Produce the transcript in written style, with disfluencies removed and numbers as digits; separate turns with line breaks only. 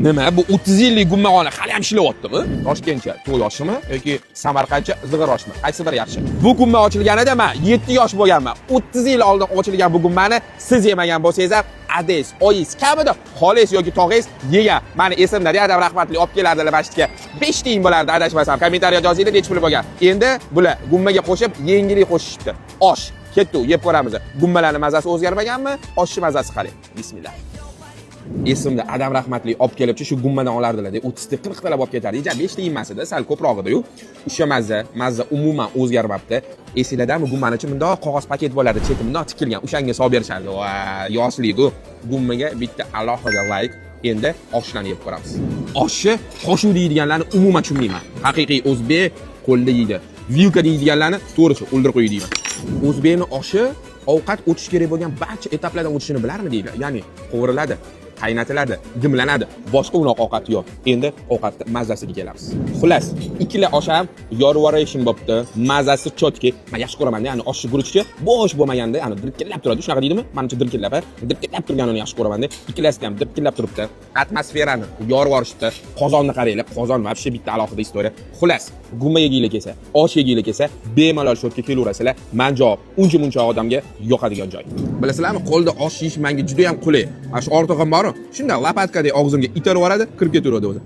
Nima bu 30 yillik gummag'oni hali ham ishlayaptimi? Toshkentcha to'y oshimi yoki Samarqandcha zig'ir oshmi? Qaysidir yaxshi? Bu gumma ochilganida men 7 yosh bo'lganman. 30 yil oldin ochilgan bu gummani siz yemagan bo'lsangiz ham ades, oyis kamida xolis yoki tog'ingiz yegan. Meni esimda Adam rahmatli olib kelardilar masjidga. 5 tiyin bo'lardi adashmasam. Kommentariya yozinglar nechta pul bo'lgan. Endi bular gummaga qo'shib yengillik qo'shishibdi. Osh ketdi, yeb ko'ramiz. Gummalarning mazasi o'zgarmaganmi? Oshni mazasi qarang. Bismillah. Esimda Adam rahmatli olib kelibchi shu gummadan olardilar. 30 ta 40 talab olib ketardi. 5 ta emasida, sal ko'proq edi-yu. O'sha mazza umuman o'zgarmabdi. Esinglardami gummani ichi bundoq qog'oz paket bo'lardi, cheti bundoq tikilgan. O'shanga solib berishardi. Va, yoshlik-ku. Gummaga bitta alohida like. Endi oshlarni yeb ko'ramiz. Oshni qoshuv deydiganlarni umuman tushunmayman. Haqiqiy o'zbek qo'lda yeydi. Vilka deydiganlarni to'g'risi o'ldirib qo'ydi deyman. O'zbekning oshi ovqat o'tish kerak bo'lgan barcha etaplardan o'tishini bilarmi deydi. Ya'ni qovuriladi, qaynatiladi, dimlanadi. Boshqa unaqa ovqat yo'q. Endi ovqatning mazasiga kelamiz. Xullas, ikkala osh ham yorvaration bo'pti. Mazasi chotki. Men yaxshi ko'raman, ya'ni oshni guruchchi bo'sh bo'lmaganda, ya'ni dirkillab turadi. Shunaqa deydimi? Menimcha dirkillab, dirkillab turganini yaxshi ko'raman-da. Ikkalasi ham dirkillab turibdi. Atmosferani yorvorishdi. Qozonni qaranglar, qozon вообще bitta alohida istoriya. Xullas, gumma yeginglar kelsa, osh yeginglar kelsa, bemalol shotga kelaverasizlar. Men javob uncha-muncha odamga yoqadigan joy. Bilasizlarmi, qo'lda osh yeyish menga juda ham qulay. Mana shu ortig'im bor. Shunda lopatkadek og'zimga itarib yuboradi, kirib ketaveradi o'zi.